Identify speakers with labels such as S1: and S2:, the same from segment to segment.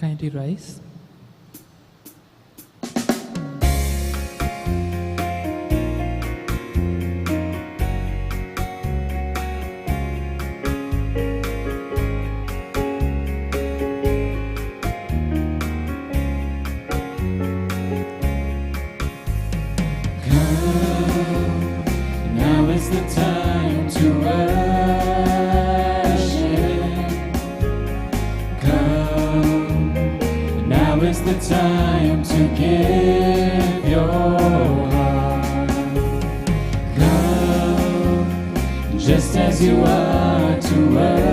S1: Kindly rise.
S2: Now is the time to worship. Come, now is the time to give your heart. Come, just as you are to worship.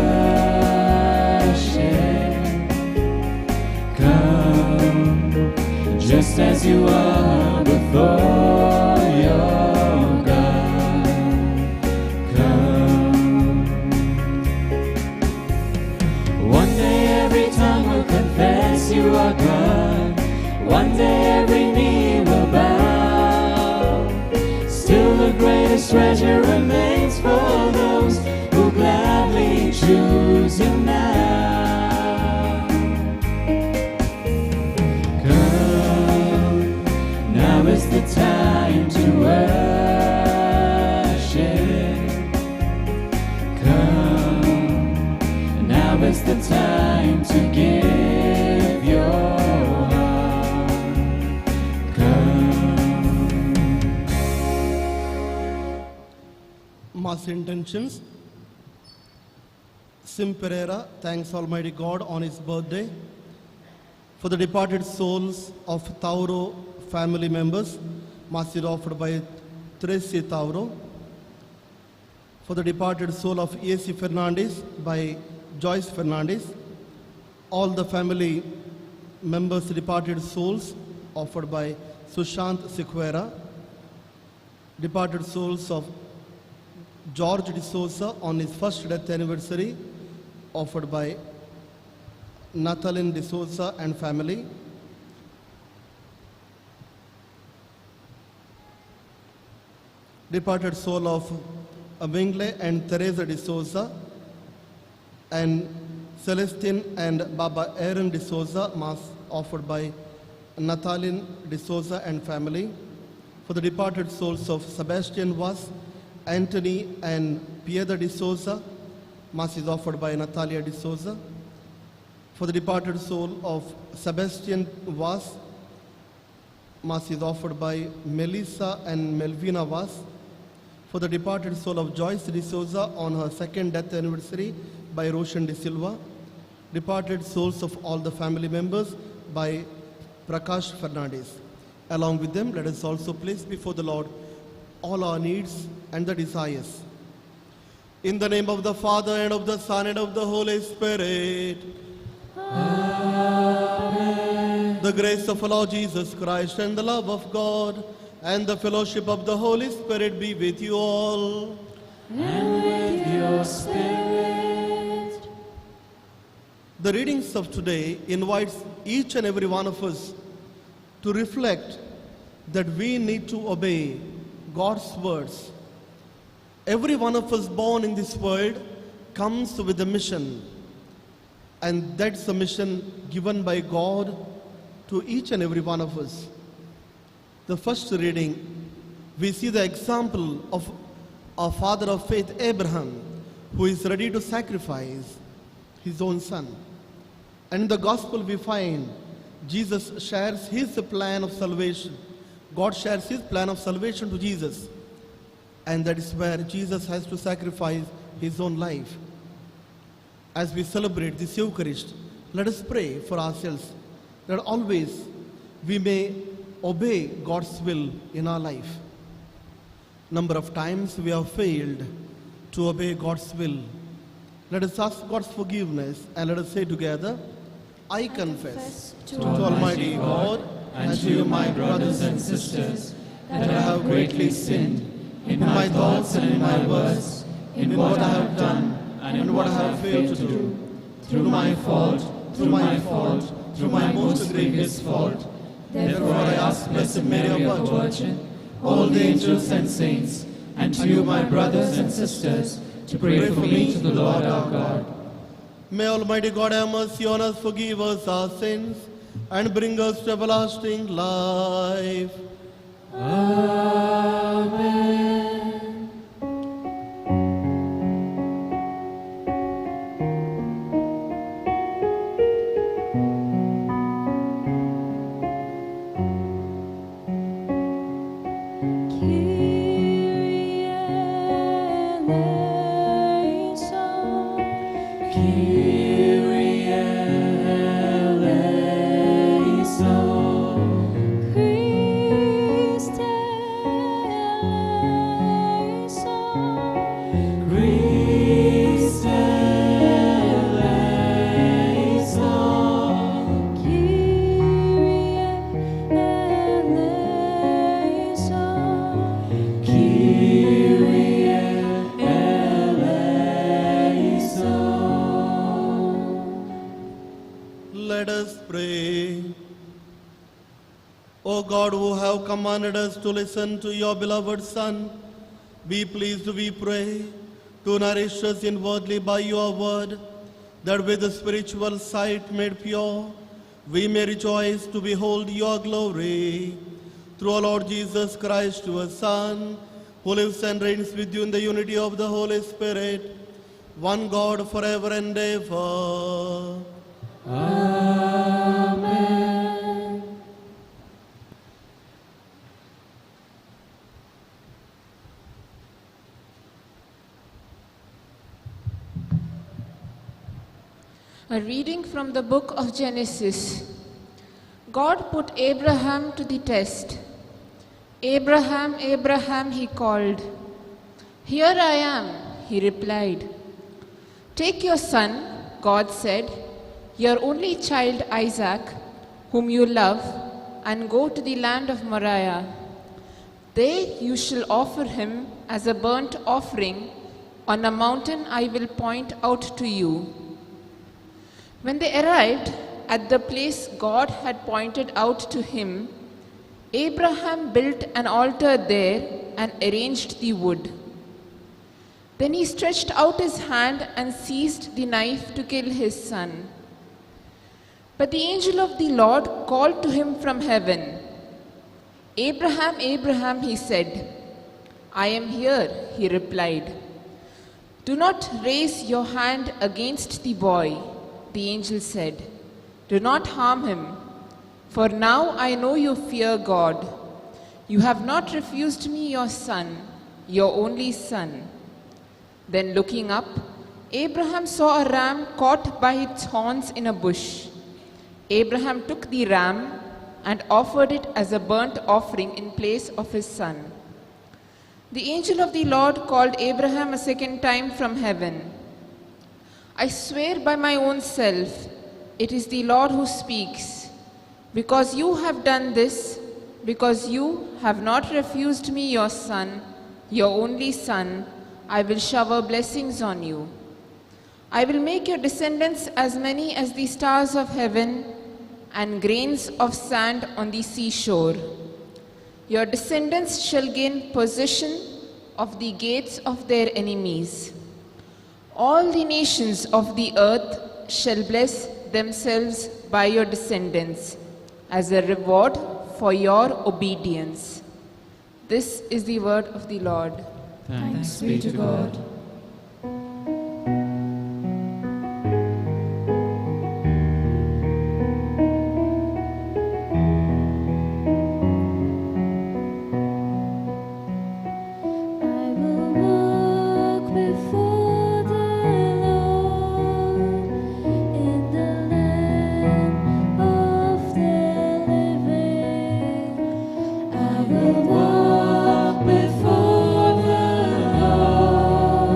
S2: Come, just as you are before your you are God. One day every knee will bow. Still the greatest treasure remains for those who gladly choose Him now. Come, now is the time to worship. Come, now is the time to give.
S3: Mass intentions. Sim Pereira thanks Almighty God on his birthday for the departed souls of Tauro family members. Mass is offered by Tracy Tauro. For the departed soul of A.C. Fernandez by Joyce Fernandez. All the family members' departed souls offered by Sushant Sequeira. Departed souls of George D'Souza on his first death anniversary offered by Nathalie D'Souza and family. Departed soul of Abingle and Teresa D'Souza and Celestine and Baba Aaron D'Souza, Mass offered by Nathalie D'Souza and family. For the departed souls of Sebastian Vaz, Anthony and Piedra D'Souza, Mass is offered by Natalia D'Souza. For the departed soul of Sebastian Vaz, Mass is offered by Melissa and Melvina Vaz. For the departed soul of Joyce D'Souza on her second death anniversary by Roshan De Silva. Departed souls of all the family members by Prakash Fernandez. Along with them, let us also place before the Lord all our needs and the desires. In the name of the Father, and of the Son, and of the Holy Spirit. Amen. The grace of our Lord Jesus Christ, and the love of God, and the fellowship of the Holy Spirit be with you all.
S2: And with your spirit.
S3: The readings of today invites each and every one of us to reflect that we need to obey God's words. Every one of us born in this world comes with a mission, and that's a mission given by God to each and every one of us. The first reading, we see the example of our father of faith, Abraham, who is ready to sacrifice his own son. And in the gospel we find Jesus shares his plan of salvation. God shares his plan of salvation to Jesus. And that is where Jesus has to sacrifice his own life. As we celebrate this Eucharist, let us pray for ourselves that always we may obey God's will in our life. Number of times we have failed to obey God's will. Let us ask God's forgiveness and let us say together, I confess to Almighty God and to you, my brothers and sisters, that I have greatly sinned in my thoughts and in my words, in what I have done and in what I have failed to do, through my fault, through my most grievous fault. Therefore I ask Blessed Mary, our Virgin, all the angels and saints, and to you, my brothers and sisters, to pray for me to the Lord our God. May Almighty God have mercy on us, forgive us our sins, and bring us to everlasting life.
S2: Amen. Kyrie eleison.
S1: Christe eleison.
S2: Christe eleison.
S1: Kyrie eleison.
S2: Kyrie eleison.
S3: Let us pray. O God, who have commanded us to listen to your beloved Son, be pleased, we pray, to nourish us inwardly by your word, that with the spiritual sight made pure, we may rejoice to behold your glory. Through our Lord Jesus Christ, your Son, who lives and reigns with you in the unity of the Holy Spirit, one God forever and ever.
S2: Amen.
S4: A reading from the book of Genesis. God put Abraham to the test. Abraham, Abraham, he called. Here I am, he replied. Take your son, God said, your only child Isaac, whom you love, and go to the land of Moriah. There you shall offer him as a burnt offering on a mountain I will point out to you. When they arrived at the place God had pointed out to him, Abraham built an altar there and arranged the wood. Then he stretched out his hand and seized the knife to kill his son. But the angel of the Lord called to him from heaven. Abraham, Abraham, he said. I am here, he replied. Do not raise your hand against the boy, the angel said. Do not harm him, for now I know you fear God. You have not refused me your son, your only son. Then looking up, Abraham saw a ram caught by its horns in a bush. Abraham took the ram and offered it as a burnt offering in place of his son. The angel of the Lord called Abraham a second time from heaven. I swear by my own self, it is the Lord who speaks. Because you have done this, because you have not refused me your son, your only son, I will shower blessings on you. I will make your descendants as many as the stars of heaven and grains of sand on the seashore. Your descendants shall gain possession of the gates of their enemies. All the nations of the earth shall bless themselves by your descendants as a reward for your obedience. This is the word of the Lord.
S2: Thanks be to God.
S1: I will walk before the Lord in the land of the living. I will walk before the Lord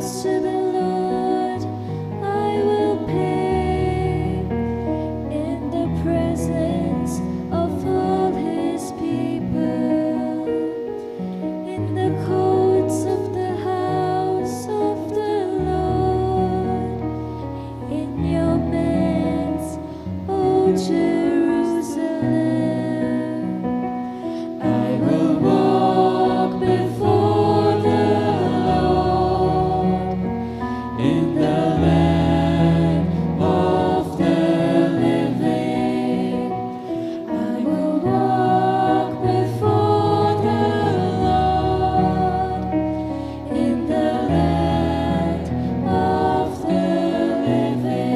S1: vows to the Lord I will pay in the presence of all his people, in the courts of the house of the Lord, in your midst, O Jerusalem. I will walk before the Lord
S2: in the land of the living.
S1: I will walk before the Lord in the land of the living.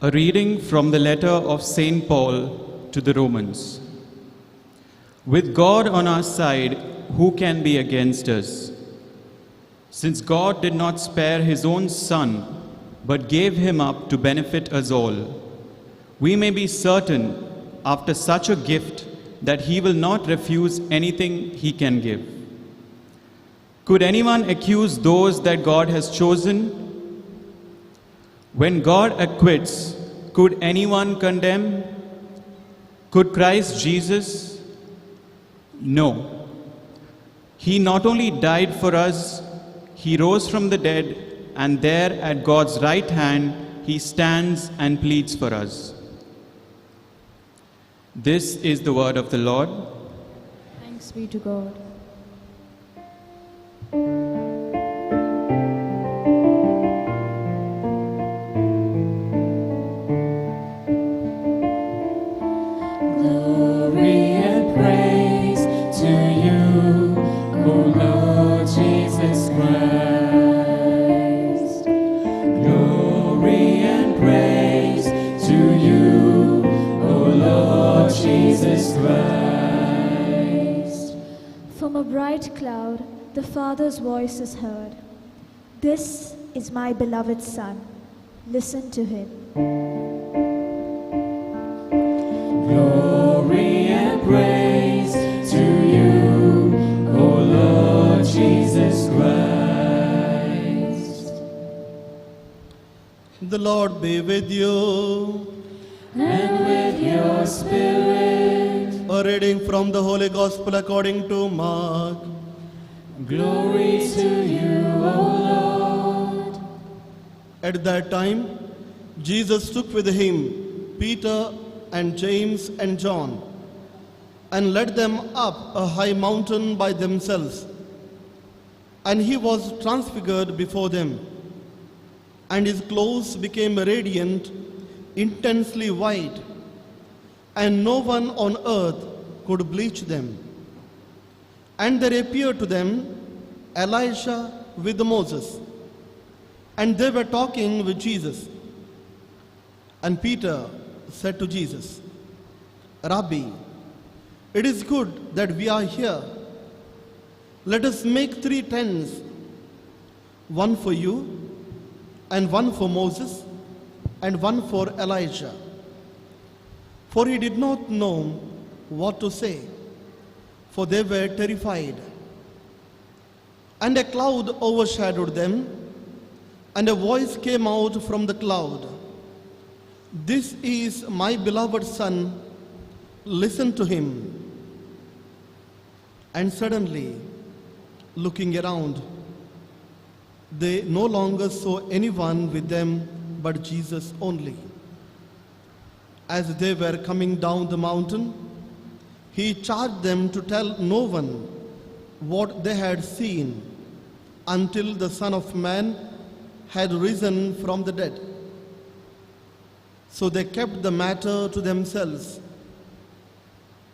S5: A reading from the letter of St. Paul to the Romans. With God on our side, who can be against us? Since God did not spare his own Son, but gave him up to benefit us all, we may be certain, after such a gift, that he will not refuse anything he can give. Could anyone accuse those that God has chosen? When God acquits, could anyone condemn? Could Christ Jesus? No. He not only died for us, he rose from the dead, and there at God's right hand he stands and pleads for us. This is the word of the Lord.
S1: Thanks be to God.
S2: Glory and praise to you, O Lord Jesus Christ. Glory and praise to you, O Lord Jesus Christ.
S1: From a bright cloud, the Father's voice is heard. This is my beloved Son. Listen to him.
S2: Glory and praise to you, O Lord Jesus Christ.
S3: The Lord be with you.
S2: And with your spirit,
S3: A reading from the Holy Gospel according to Mark.
S2: glory to you, O Lord.
S3: At that time, Jesus took with him Peter and James and John and led them up a high mountain by themselves. And he was transfigured before them, and his clothes became radiant, intensely white, and no one on earth could bleach them. And there appeared to them Elijah with Moses, and they were talking with Jesus. And Peter said to Jesus, Rabbi, it is good that we are here. Let us make 3 tents, one for you, and one for Moses, and one for Elijah. For he did not know what to say, for they were terrified. And a cloud overshadowed them, and a voice came out from the cloud. This is my beloved Son, listen to him. And suddenly, looking around, they no longer saw anyone with them but Jesus only. As they were coming down the mountain, he charged them to tell no one what they had seen until the Son of Man had risen from the dead. So they kept the matter to themselves,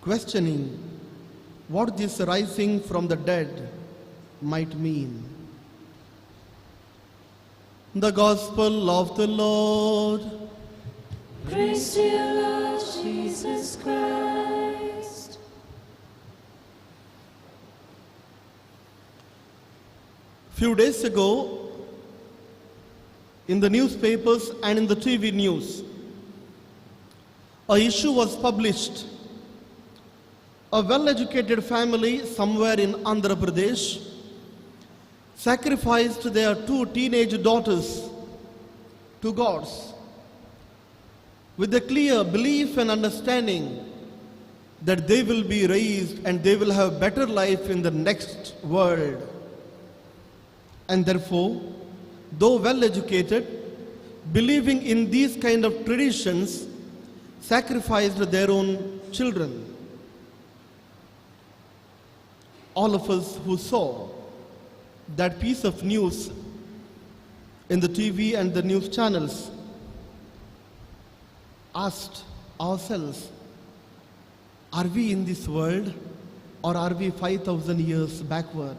S3: questioning what this rising from the dead might mean. The Gospel of the Lord.
S1: Praise to you, Lord Jesus Christ.
S3: Few days ago, in the newspapers and in the TV news, a issue was published. A well-educated family somewhere in Andhra Pradesh sacrificed their 2 teenage daughters to gods with the clear belief and understanding that they will be raised and they will have better life in the next world. And therefore, though well-educated, believing in these kind of traditions, sacrificed their own children. All of us who saw that piece of news in the TV and the news channels asked ourselves, are we in this world or are we 5,000 years backward?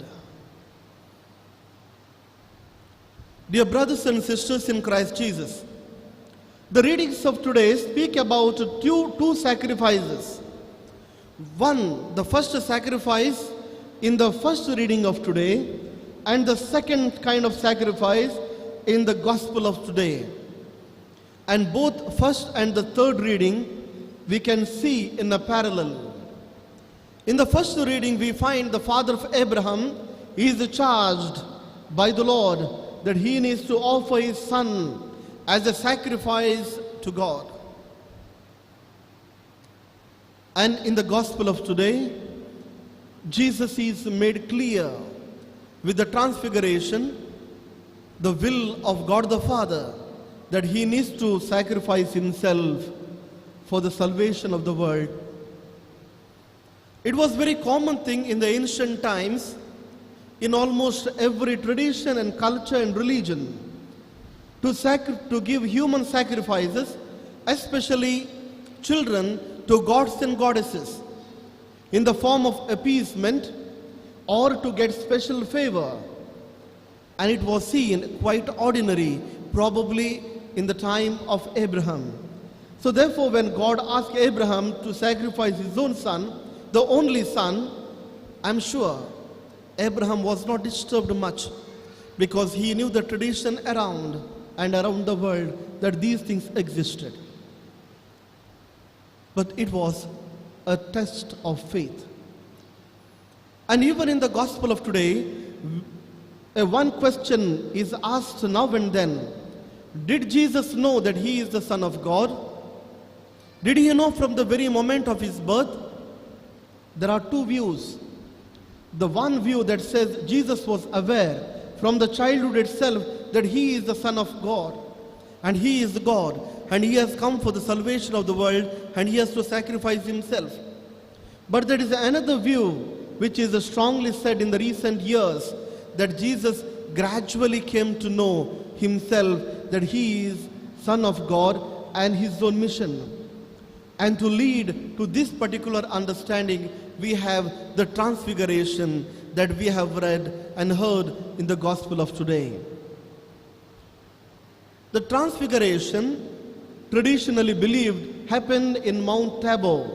S3: Dear brothers and sisters in Christ Jesus, the readings of today speak about two sacrifices. One, the first sacrifice in the first reading of today, and the second kind of sacrifice in the gospel of today. And both first and the third reading we can see in a parallel. In the first reading we find the father of Abraham is charged by the Lord that he needs to offer his son as a sacrifice to God. And in the gospel of today, Jesus is made clear with the transfiguration, the will of God the Father, that he needs to sacrifice himself for the salvation of the world. It was very common thing in the ancient times, in almost every tradition and culture and religion, to give human sacrifices, especially children, to gods and goddesses, in the form of appeasement or to get special favor. And it was seen quite ordinary, probably in the time of Abraham. So therefore, when God asked Abraham to sacrifice his own son, the only son, I'm sure Abraham was not disturbed much, because he knew the tradition around the world that these things existed. But it was a test of faith. And even in the gospel of today, one question is asked now and then. Did Jesus know that he is the Son of God? Did he know from the very moment of his birth? There are two views. The one view that says Jesus was aware from the childhood itself that he is the Son of God and he is God and he has come for the salvation of the world and he has to sacrifice himself. But there is another view which is strongly said in the recent years, that Jesus gradually came to know himself that he is Son of God and his own mission. And to lead to this particular understanding, we have the transfiguration that we have read and heard in the gospel of today. The transfiguration, traditionally believed, happened in Mount Tabor.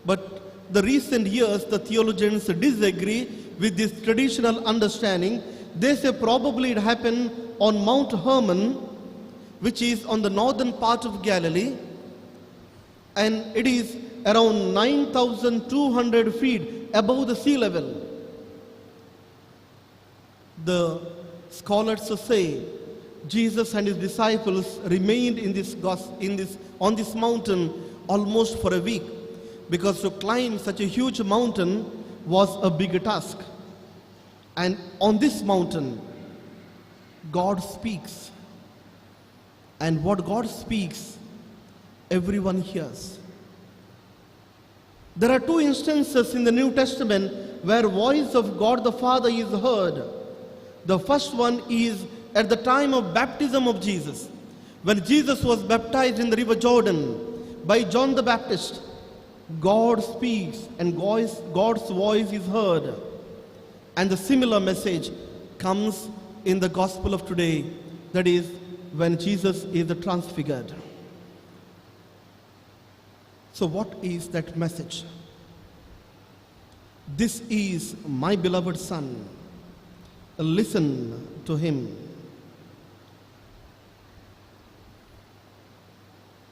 S3: But the recent years, the theologians disagree with this traditional understanding. They say probably it happened on Mount Hermon, which is on the northern part of Galilee, and it is around 9,200 feet above the sea level. The scholars say Jesus and his disciples remained on this mountain almost for a week, because to climb such a huge mountain was a big task. And on this mountain, God speaks. And what God speaks, everyone hears. There are two instances in the New Testament where voice of God the Father is heard. The first one is at the time of baptism of Jesus. When Jesus was baptized in the river Jordan by John the Baptist, God speaks and God's voice is heard. And the similar message comes in the gospel of today, that is when Jesus is transfigured. So what is that message? This is my beloved Son. Listen to him.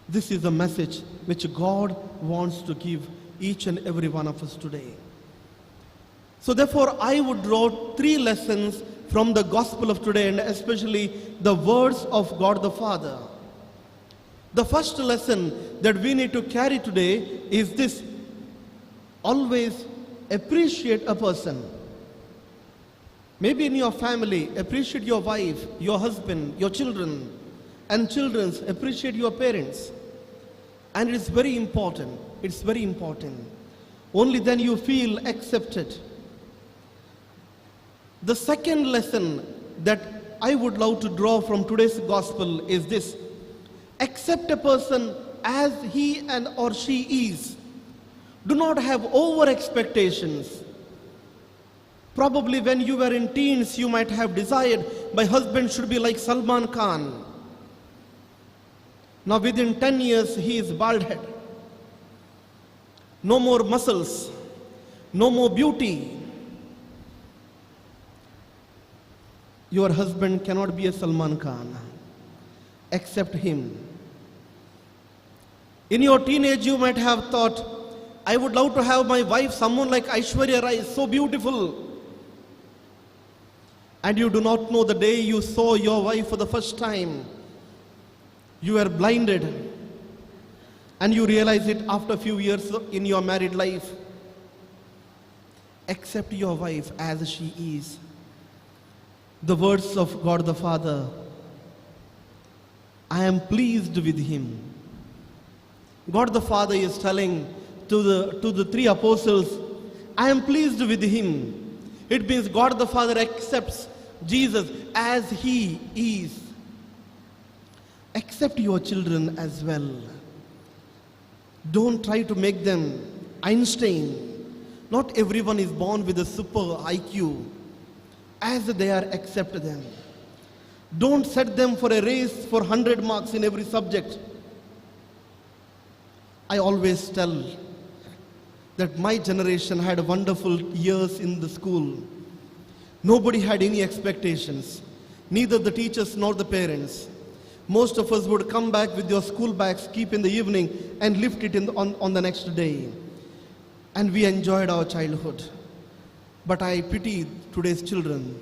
S3: This is a message which God wants to give each and every one of us today. So therefore, I would draw 3 lessons from the gospel of today, and especially the words of God the Father. The first lesson that we need to carry today is this: always appreciate a person. Maybe in your family, appreciate your wife, your husband, your children, and children's appreciate your parents. And it's very important. It's very important. Only then you feel accepted. The second lesson that I would love to draw from today's gospel is this: accept a person as he and or she is. Do not have over expectations. Probably when you were in teens, you might have desired, my husband should be like Salman Khan. Now within 10 years, he is bald head. No more muscles, no more beauty. Your husband cannot be a Salman Khan. Accept him. In your teenage, you might have thought, I would love to have my wife someone like Aishwarya Rai, so beautiful. And you do not know the day you saw your wife for the first time. You were blinded. And you realize it after a few years in your married life. Accept your wife as she is. The words of God the Father: I am pleased with him. God the Father is telling to the 3 apostles, I am pleased with him. It means God the Father accepts Jesus as he is. Accept your children as well. Don't try to make them Einstein. Not everyone is born with a super IQ. As they are, accept them. Don't set them for a race for 100 marks in every subject. I always tell that my generation had wonderful years in the school. Nobody had any expectations, neither the teachers nor the parents. Most of us would come back with your school bags, keep in the evening, and lift it on the next day. And we enjoyed our childhood. But I pity today's children.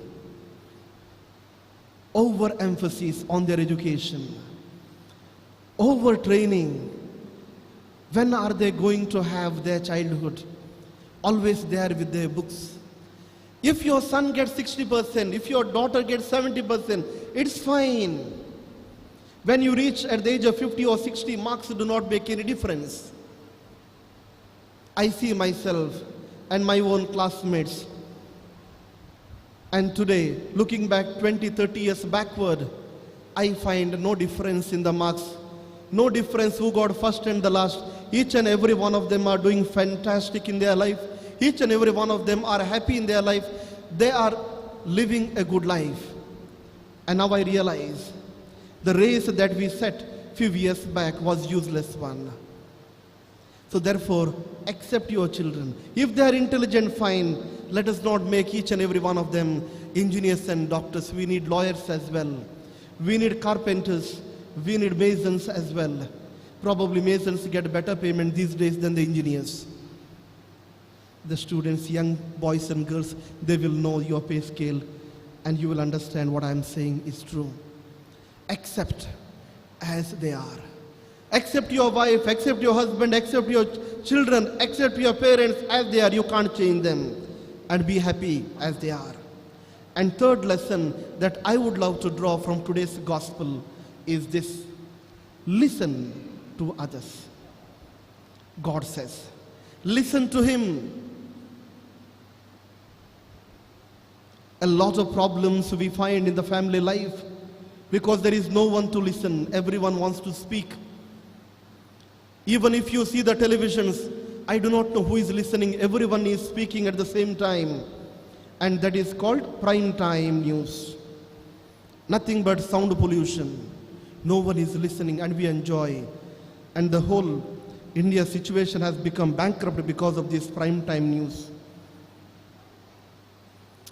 S3: Overemphasis on their education. Overtraining. When are they going to have their childhood? Always there with their books. If your son gets 60%, if your daughter gets 70%, it's fine. When you reach at the age of 50 or 60, marks do not make any difference. I see myself and my own classmates. And today, looking back 20, 30 years backward, I find no difference in the marks. No difference who got first and the last. Each and every one of them are doing fantastic in their life. Each and every one of them are happy in their life. They are living a good life. And now I realize the race that we set few years back was useless one. So therefore, accept your children. If they are intelligent, fine. Let us not make each and every one of them engineers and doctors. We need lawyers as well. We need carpenters. We need masons as well. Probably masons get better payment these days than the engineers. The students, young boys and girls, they will know your pay scale and you will understand what I am saying is true. Accept as they are. Accept your wife, accept your husband, accept your children, accept your parents as they are. You can't change them. And be happy as they are. And third lesson that I would love to draw from today's gospel is this: listen to others. God says, listen to him. A lot of problems we find in the family life because there is no one to listen. Everyone wants to speak. Even if you see the televisions, I do not know who is listening. Everyone is speaking at the same time. And that is called prime time news. Nothing but sound pollution. No one is listening and we enjoy. And the whole India situation has become bankrupt because of this prime time news.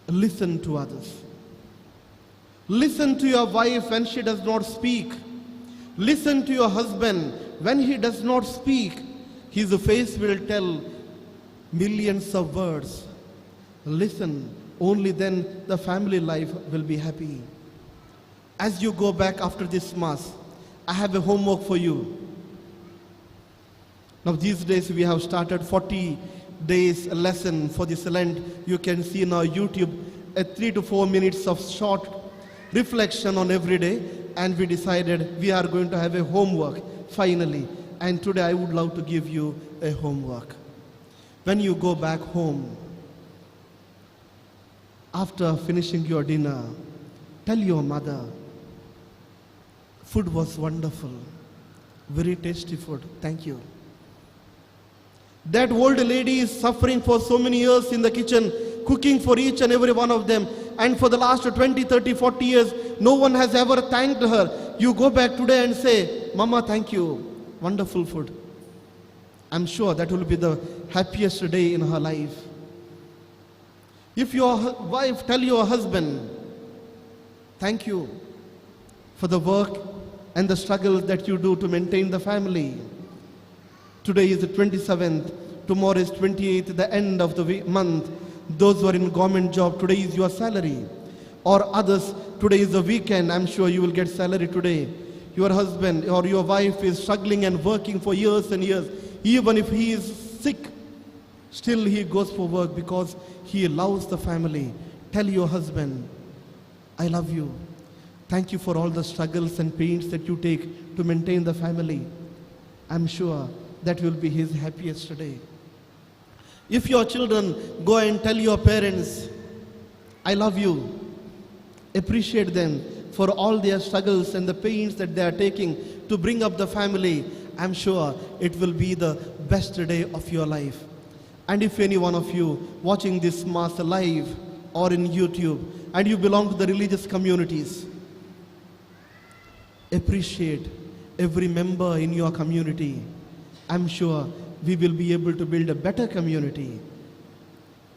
S3: Listen to others. Listen to your wife when she does not speak. Listen to your husband when he does not speak, his face will tell millions of words. Listen, only then the family life will be happy. As you go back after this Mass, I have a homework for you. Now these days we have started 40 days lesson for this Lent. You can see in our YouTube a 3 to 4 minutes of short reflection on every day, and we decided we are going to have a homework finally. And today I would love to give you a homework. When you go back home, after finishing your dinner, tell your mother, food was wonderful, very tasty food, thank you. That old lady is suffering for so many years in the kitchen, cooking for each and every one of them, and for the last 20, 30, 40 years, no one has ever thanked her. You go back today and say, Mama, thank you, wonderful food. I'm sure that will be the happiest day in her life. If your wife tell your husband, thank you for the work and the struggles that you do to maintain the family. Today is the 27th, tomorrow is 28th, the end of the month. Those who are in government job, today is your salary. Or others, today is the weekend, I'm sure you will get salary today. Your husband or your wife is struggling and working for years and years. Even if he is sick, still he goes for work because he loves the family. Tell your husband, I love you. Thank you for all the struggles and pains that you take to maintain the family. I'm sure that will be his happiest day. If your children go and tell your parents, I love you, appreciate them for all their struggles and the pains that they are taking to bring up the family, I'm sure it will be the best day of your life. And if any one of you watching this Mass live or in YouTube and you belong to the religious communities, appreciate every member in your community. I'm sure we will be able to build a better community.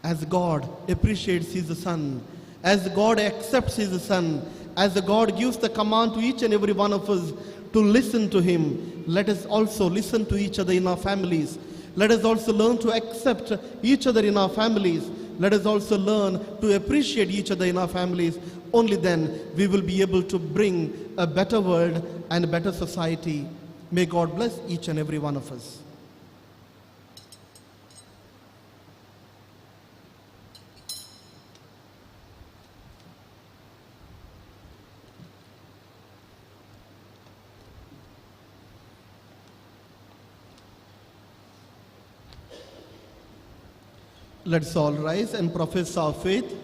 S3: As God appreciates His Son, as God accepts His Son, as God gives the command to each and every one of us to listen to Him, let us also listen to each other in our families. Let us also learn to accept each other in our families. Let us also learn to appreciate each other in our families. Only then we will be able to bring a better world and a better society. May God bless each and every one of us. Let's all rise and profess our faith.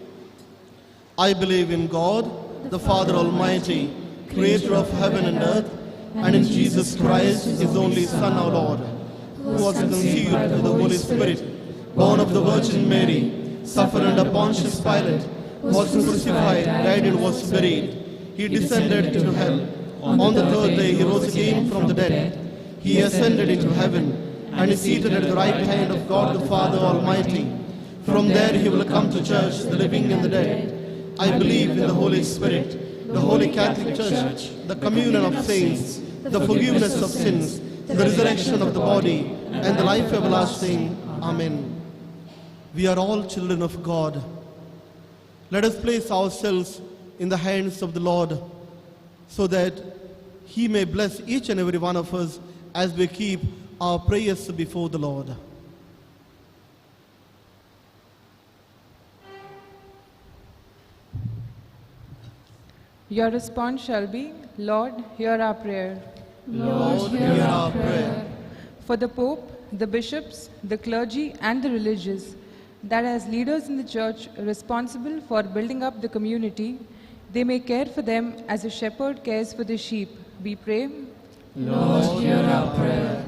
S3: I believe in God, the Father Almighty, creator of heaven and earth, and in Jesus Christ, His only Son, our Lord, who was conceived with the Holy Spirit, born of the Virgin Mary, suffered under Pontius Pilate, was crucified, died and was buried. He descended into hell. On the third day He rose again from the dead. He ascended into heaven and is seated at the right hand of God the Father Almighty. From there He will come to judge the living and the dead. I believe in the Holy Spirit, the Holy Catholic Church, the communion of saints, the forgiveness of sins, the resurrection of the body, and the life everlasting. Amen. We are all children of God. Let us place ourselves in the hands of the Lord so that He may bless each and every one of us as we keep our prayers before the Lord.
S6: Your response shall be, Lord, hear our prayer.
S3: Lord, hear our prayer.
S6: For the Pope, the bishops, the clergy, and the religious, that as leaders in the Church responsible for building up the community, they may care for them as a shepherd cares for the sheep, we pray.
S2: Lord, hear our prayer.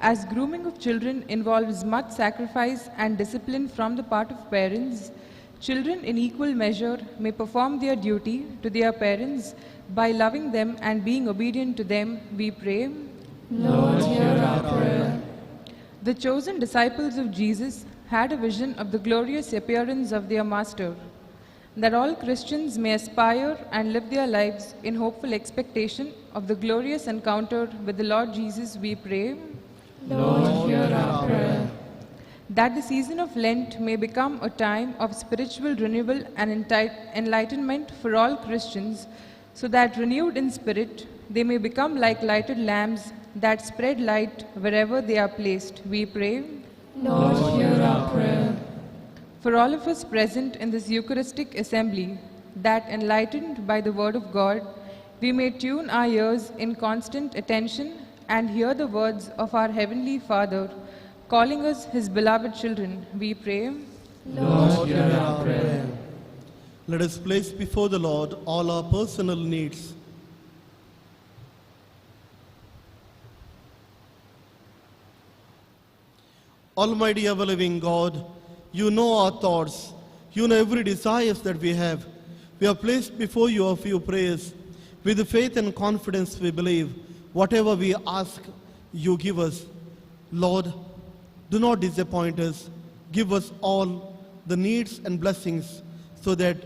S6: As grooming of children involves much sacrifice and discipline from the part of parents, children in equal measure may perform their duty to their parents by loving them and being obedient to them, we pray.
S2: Lord, hear our prayer.
S6: The chosen disciples of Jesus had a vision of the glorious appearance of their Master. that all Christians may aspire and live their lives in hopeful expectation of the glorious encounter with the Lord Jesus, we pray.
S2: Lord, hear our prayer.
S6: That the season of Lent may become a time of spiritual renewal and enlightenment for all Christians, so that renewed in spirit, they may become like lighted lamps that spread light wherever they are placed, we pray.
S2: Lord, hear our prayer.
S6: For all of us present in this Eucharistic assembly, that enlightened by the Word of God, we may tune our ears in constant attention and hear the words of our Heavenly Father, calling us His beloved children, we pray.
S2: Lord, hear our prayer.
S3: Let us place before the Lord all our personal needs. Almighty ever-living God, you know our thoughts. You know every desire that we have. We have placed before you a few prayers. With faith and confidence we believe, whatever we ask, you give us. Lord, do not disappoint us. Give us all the needs and blessings so that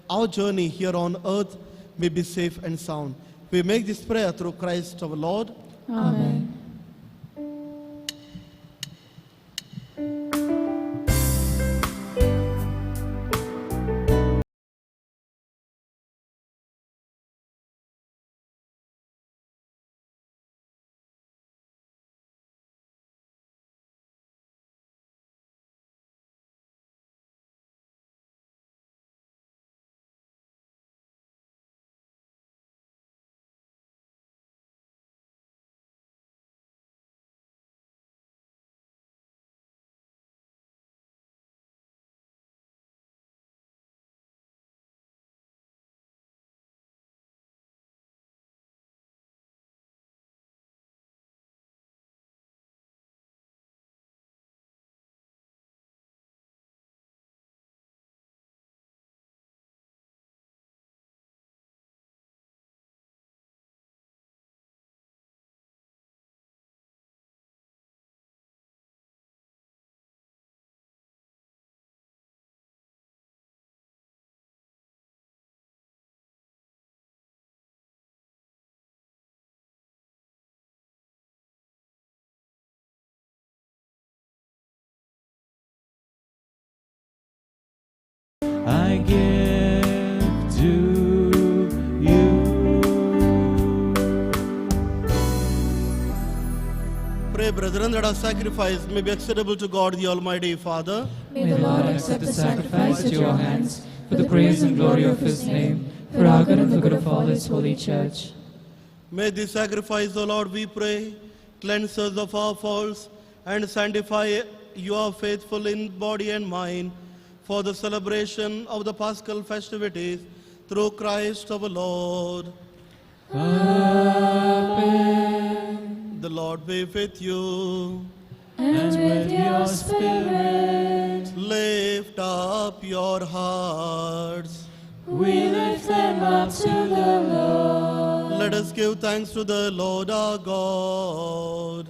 S3: our journey here on earth may be safe and sound. We make this prayer through Christ our Lord.
S2: Amen. I give to you.
S3: Pray, brethren, that our sacrifice may be acceptable to God, the Almighty Father.
S2: May the Lord accept the sacrifice at your hands for the praise and glory of His name, for our good and for the good of all His holy church.
S3: May this sacrifice, O Lord, we pray, cleanse us of our faults and sanctify your faithful in body and mind for the celebration of the Paschal festivities through Christ our Lord.
S2: Amen.
S3: The Lord be with you.
S2: And with your spirit,
S3: Lift up your hearts.
S2: we lift them up to the Lord.
S3: Let us give thanks to the Lord our God.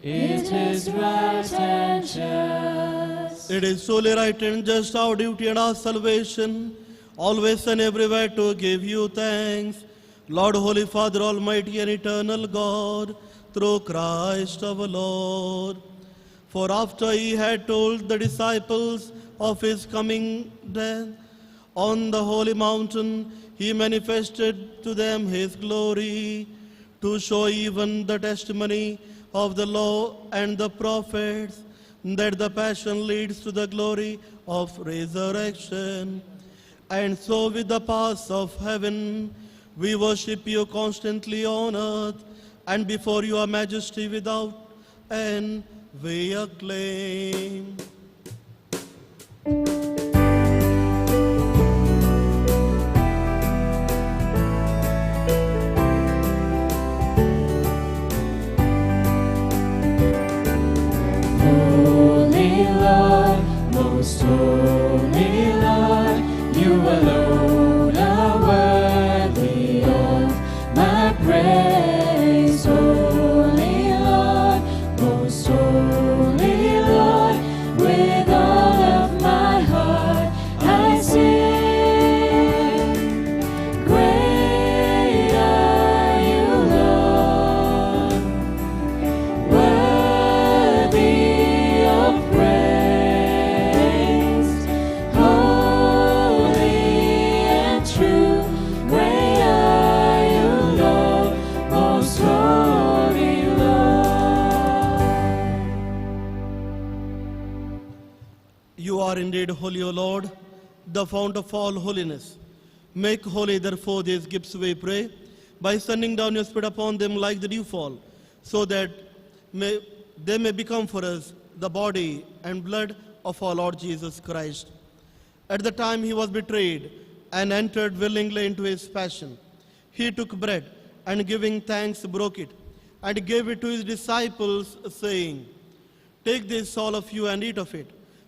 S2: It is right and just.
S3: It is truly right and just, our duty and our salvation, always and everywhere to give you thanks, Lord, Holy Father, Almighty and eternal God, through Christ our Lord. For after He had told the disciples of His coming death on the holy mountain, He manifested to them His glory, to show even the testimony of the law and the prophets, that the passion leads to the glory of resurrection. And so with the powers of heaven, we worship you constantly on earth, and before your majesty without end we acclaim.
S2: Holy Lord, most holy Lord, you alone are worthy of my praise. Holy Lord, most holy Lord, with all of my heart I sing.
S3: indeed holy, O Lord, the fount of all holiness. Make holy, therefore, these gifts, we pray, by sending down your Spirit upon them like the dewfall, so that they may become for us the body and blood of our Lord Jesus Christ. At the time he was betrayed and entered willingly into his passion, he took bread and giving thanks broke it and gave it to his disciples, saying, "Take this, all of you, and eat of it,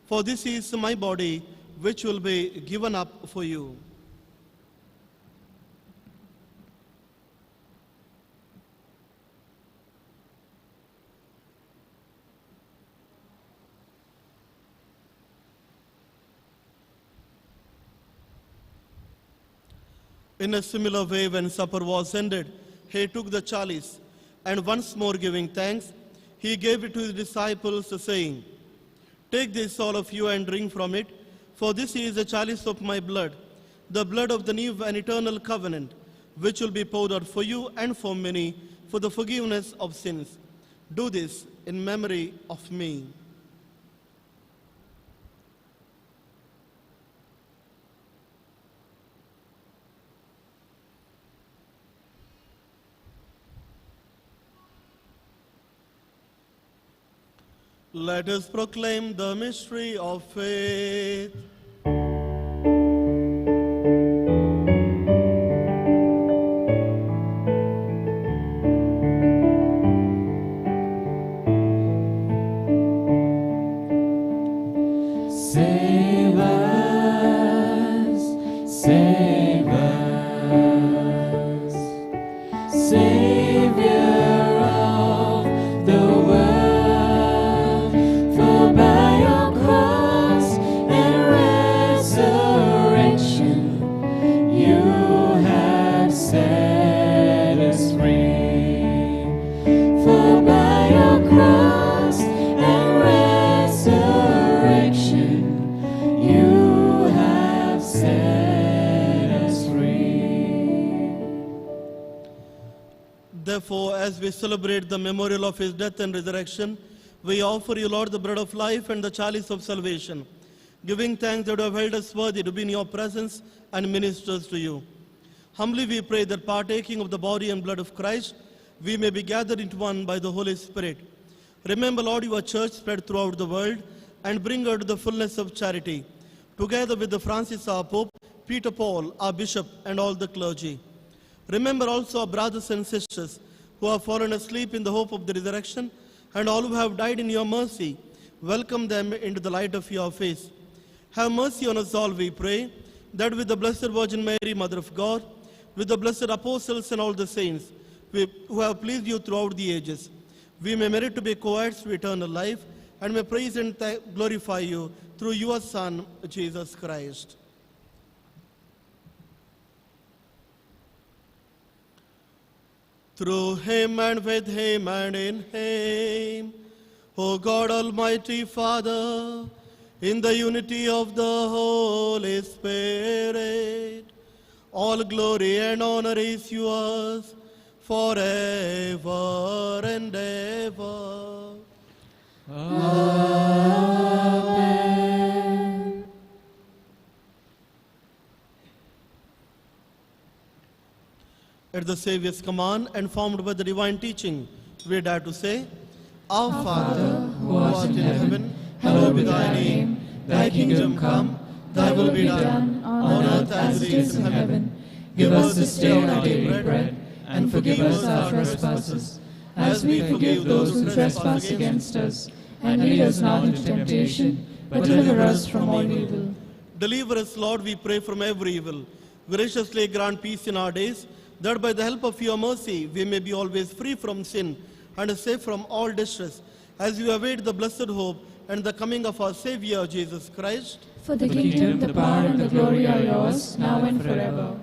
S3: for this is my body, which will be given up for you." In a similar way, when supper was ended, he took the chalice, and once more giving thanks, he gave it to his disciples, saying, "Take this, all of you, and drink from it, for this is the chalice of my blood, the blood of the new and eternal covenant, which will be poured out for you and for many for the forgiveness of sins. Do this in memory of me." Let us proclaim the mystery of faith.
S2: Save us, save us, Savior of the world, for by your cross and resurrection you have set us free. For by your cross and resurrection you have set us free.
S3: Therefore, as we celebrate the memorial of his death and resurrection, we offer you, Lord, the bread of life and the chalice of salvation, giving thanks that you have held us worthy to be in your presence and ministers to you. Humbly we pray that, partaking of the body and blood of Christ, we may be gathered into one by the Holy Spirit. Remember, Lord, your church spread throughout the world, and bring her to the fullness of charity, together with the Francis our Pope, Peter Paul our Bishop, and all the clergy. Remember also our brothers and sisters who have fallen asleep in the hope of the resurrection, and all who have died in your mercy. Welcome them into the light of your face. Have mercy on us all, we pray, that with the Blessed Virgin Mary, Mother of God, with the blessed apostles and all the saints who have pleased you throughout the ages, we may merit to be co-heirs to eternal life, and may praise and glorify you through your Son, Jesus Christ. Through him and with him and in him, O God Almighty Father, in the unity of the Holy Spirit, all glory and honor is yours forever and ever.
S2: Amen.
S3: At the Saviour's command and formed by the divine teaching, we dare to say, Our Father, who art in heaven, hallowed be thy name. Thy kingdom come, thy will be done, on earth as it is in heaven.
S2: Give us this day our daily bread, and forgive us our trespasses, as we forgive those who trespass against us. And lead us not into temptation, but deliver us from all evil.
S3: Deliver us, Lord, we pray, from every evil. Graciously grant peace in our days, that by the help of your mercy we may be always free from sin and safe from all distress, as we await the blessed hope and the coming of our Savior, Jesus Christ.
S1: For the
S2: kingdom, the power, and the glory are yours, now and forever.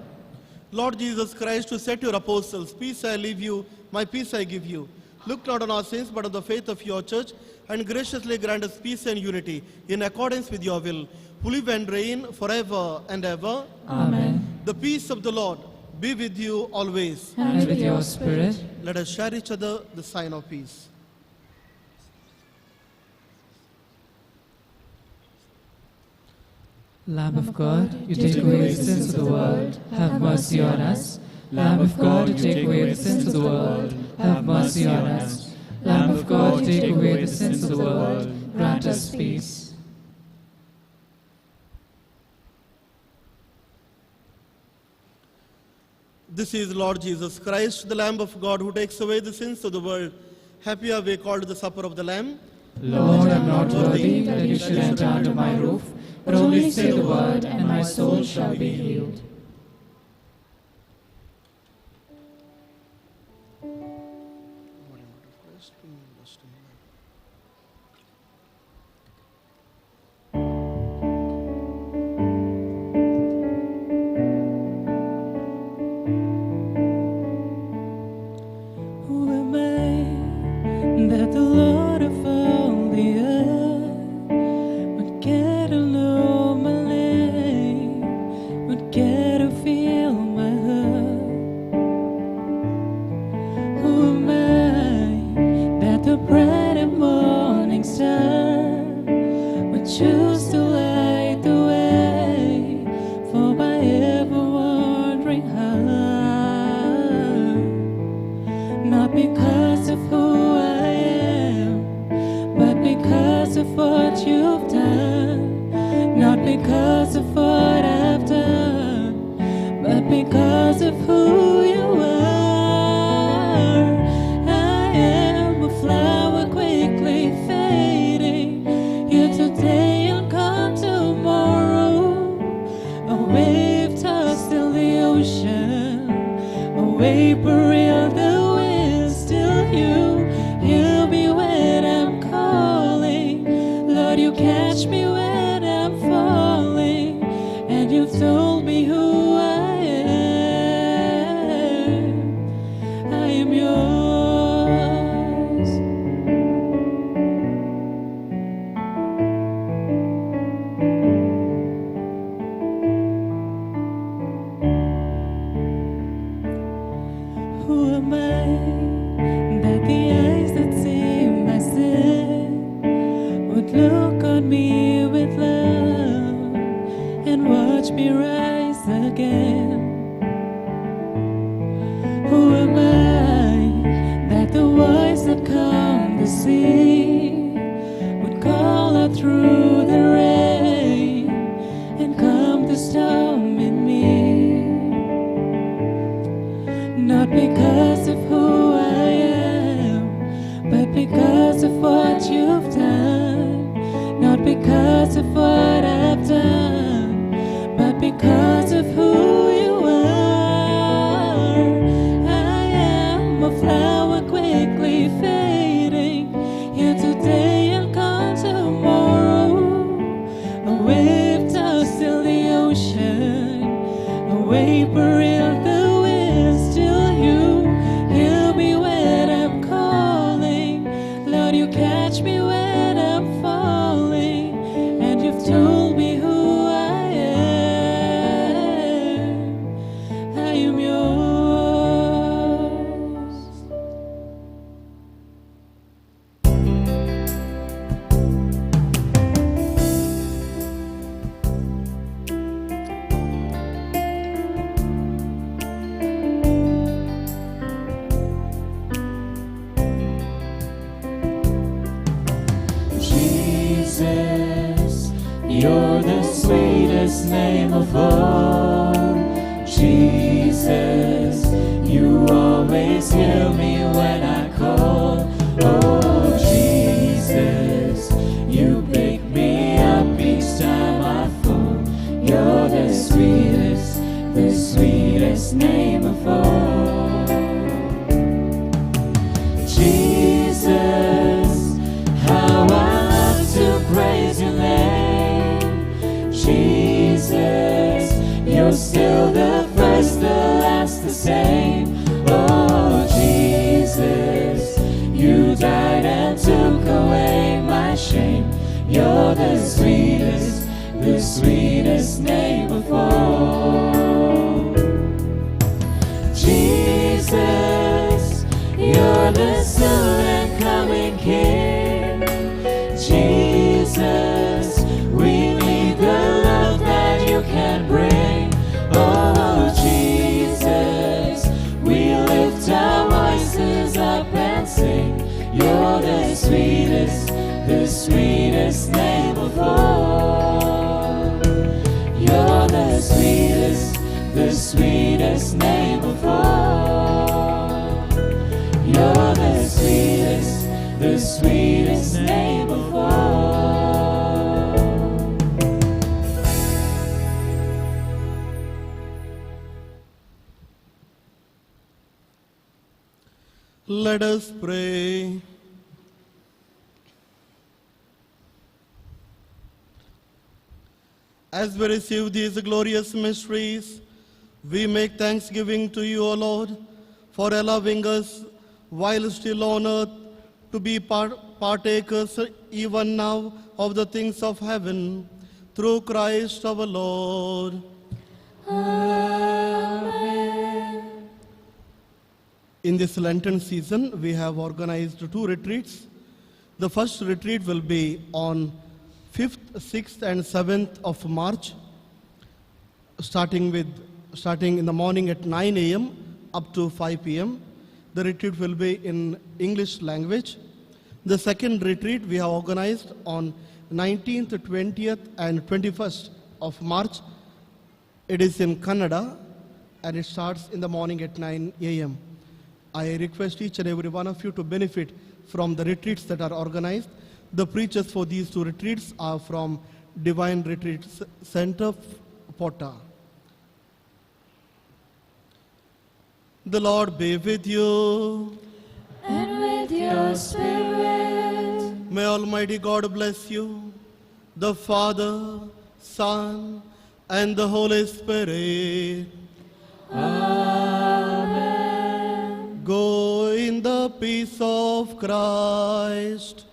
S3: Lord Jesus Christ, who said to your apostles, Peace I leave you, my peace I give you, look not on our sins, but on the faith of your church, and graciously grant us peace and unity in accordance with your will, who live and reign forever and ever.
S2: Amen.
S3: The peace of the Lord be with you always.
S2: And with your spirit.
S3: Let us share each other the sign of peace.
S2: Lamb of God, you take away the sins of the world, have mercy on us. Lamb of God, you take away the sins of the world, have mercy on us. Lamb of God, you take away the sins of the world, grant us peace.
S3: This is Lord Jesus Christ, the Lamb of God, who takes away the sins of the world. Happy are we called the supper of the Lamb.
S2: Lord, I am not worthy that you should enter under my roof, but only say the word, and my soul shall be healed.
S7: Who am I that the Lord of all the earth would care to know my name, would care to feel my hurt? Who am I that the bright and morning star would choose to light the way for my ever-wandering heart? Not because of who I am, but because of what you've done. Not because of what I've done, but because of who you are. I am a flower quickly fading, here today and gone tomorrow. A wave tossed in the ocean, a vapor in the wind. Still you hear me when I'm calling. Lord, you catch me when I'm falling, and you've told me who I am. I am yours. Who am I that the eyes that see my sin would look on me with love and watch me rise again? Who am I that the voice that calmed the sea would call out through the rain and calm the storm in me? Not because of who I am, but because of what you've done. Not because of what I've done, but because of who you are. I am a flower quickly fading, here today and gone tomorrow. A wave tossed in the ocean, a vapor in the wind. Still you hear me when I'm calling. Lord, you catch me when I'm falling, and you've told me who I am. I am yours.
S2: Jesus, you're the sweetest name of all. Jesus, you always hear me when I call. Oh, Jesus, you pick me up each time I fall. You're the sweetest name of all. Jesus, how I love to praise your name. Jesus, you're still the first, the last, the same. Oh, Jesus, you died and took away my shame. You're the sweetest name of all. Jesus, you're the soon and coming King. Jesus, we need the love that
S7: You're the sweetest name of all. You're the sweetest name of all. You're the sweetest name of all.
S3: Let us pray. As we receive these glorious mysteries, we make thanksgiving to you, O Lord, for allowing us, while still on earth, to be partakers even now of the things of heaven, through Christ our Lord.
S7: Amen.
S3: In this Lenten season, we have organized 2 retreats. The first retreat will be on 5th, 6th and 7th of March, starting in the morning at 9 a.m. up to 5 p.m. The retreat will be in English language. The second retreat we have organized on 19th, 20th and 21st of March. It is in Kannada and it starts in the morning at 9 a.m. I request each and every one of you to benefit from the retreats that are organized. The preachers for these 2 retreats are from Divine Retreat Center, Pota. The Lord be with you.
S7: And with your spirit.
S3: May Almighty God bless you, the Father, Son, and the Holy Spirit.
S7: Amen.
S3: Go in the peace of Christ.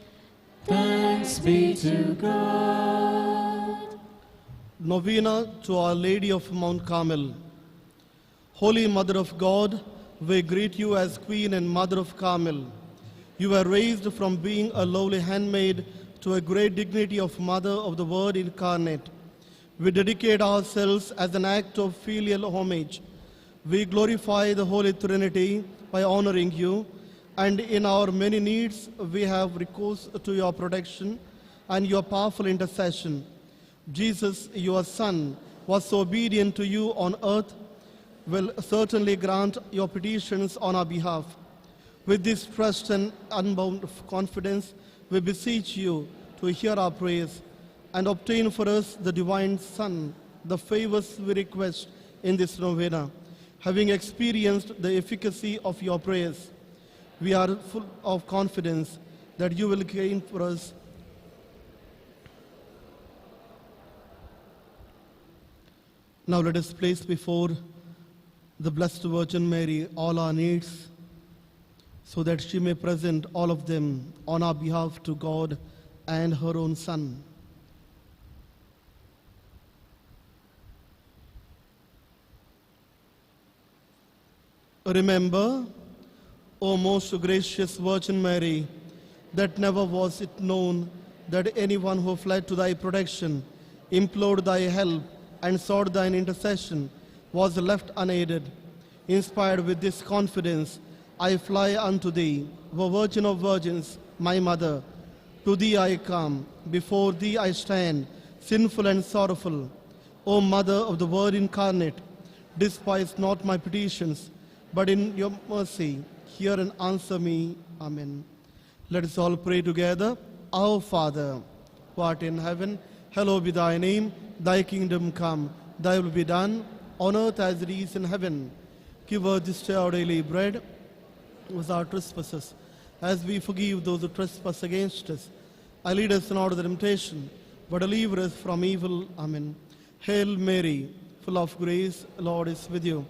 S7: Thanks be to God.
S3: Novena to Our Lady of Mount Carmel. Holy Mother of God, we greet you as Queen and Mother of Carmel. You were raised from being a lowly handmaid to a great dignity of Mother of the Word incarnate. We dedicate ourselves as an act of filial homage. We glorify the Holy Trinity by honoring you, and in our many needs we have recourse to your protection and your powerful intercession. Jesus, your Son, was obedient to you on earth, will certainly grant your petitions on our behalf. With this trust and unbound confidence, we beseech you to hear our prayers and obtain for us the divine Son, the favors we request in this novena. Having experienced the efficacy of your prayers, we are full of confidence that you will gain for us Now let us place before the Blessed Virgin Mary all our needs, so that she may present all of them on our behalf to God and her own Son. Remember, O most gracious Virgin Mary, that never was it known that anyone who fled to thy protection, implored thy help, and sought thine intercession was left unaided. Inspired with this confidence, I fly unto thee, O Virgin of Virgins, my Mother. To thee I come, before thee I stand, sinful and sorrowful. O Mother of the Word incarnate, despise not my petitions, but in your mercy hear and answer me. Amen. Let us all pray together. Our Father, who art in heaven, hallowed be thy name. Thy kingdom come, thy will be done, on earth as it is in heaven. Give us this day our daily bread, with our trespasses, as we forgive those who trespass against us. And lead us not into temptation, but deliver us from evil. Amen. Hail Mary, full of grace, the Lord is with you.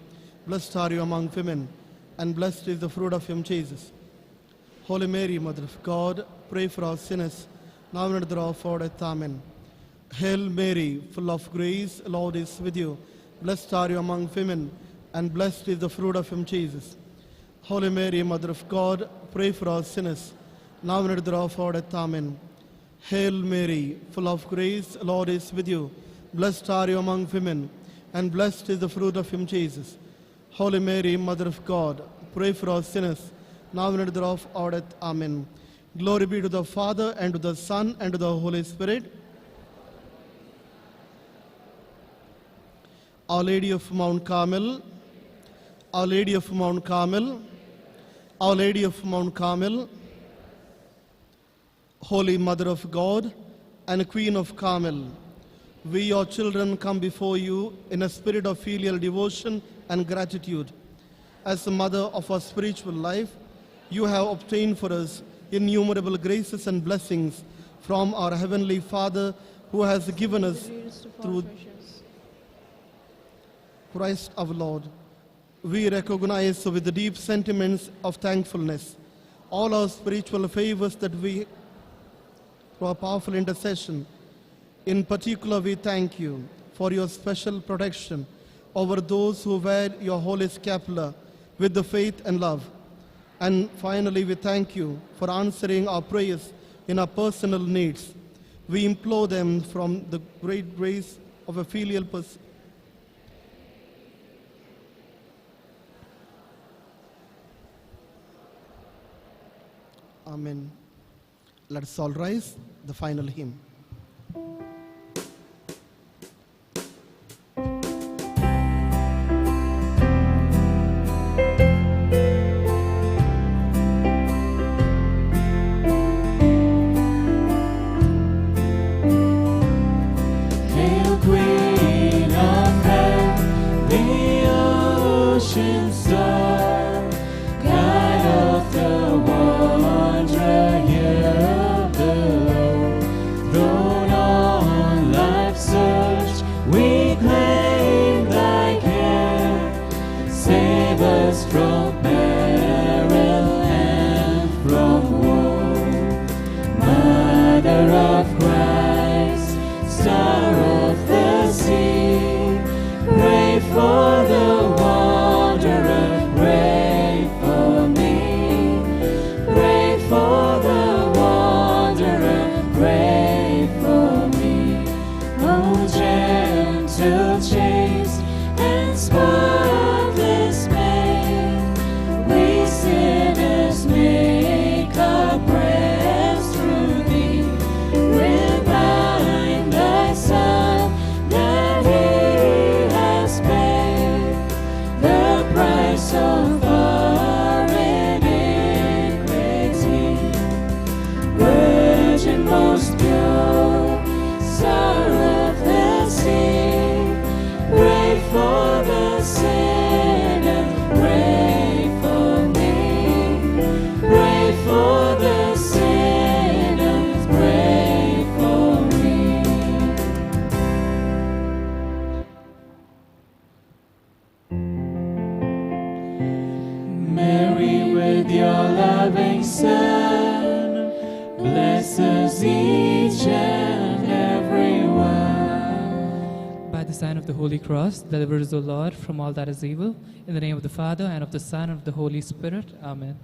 S3: Blessed are you among women, and blessed is the fruit of your womb, Jesus. Holy Mary, Mother of God, pray for us sinners, now and at the hour of our death. Amen. Hail Mary, full of grace, the Lord is with you. Blessed are you among women, and blessed is the fruit of your womb, Jesus. Holy Mary, Mother of God, pray for us sinners, now and at the hour of our death. Amen. Hail Mary, full of grace, the Lord is with you. Blessed are you among women, and blessed is the fruit of your womb, Jesus. Holy Mary, Mother of God, pray for us sinners, now and at the hour of our death. Amen. Glory be to the Father, and to the Son, and to the Holy Spirit. Our Lady of Mount Carmel, Our Lady of Mount Carmel, Our Lady of Mount Carmel, Holy Mother of God and Queen of Carmel, we, your children, come before you in a spirit of filial devotion and gratitude. As the mother of our spiritual life, you have obtained for us innumerable graces and blessings from our Heavenly Father, who has given us through Christ our Lord. We recognize with the deep sentiments of thankfulness all our spiritual favors that we, through our powerful intercession. In particular, we thank you for your special protection over those who wear your holy scapular with the faith and love. And finally, we thank you for answering our prayers in our personal needs. We implore them from the great grace of a filial person. Amen. Let us all rise, the final hymn.
S2: Deliver us, O Lord, from all that is evil. In the name of the Father, and of the Son, and of the Holy Spirit. Amen.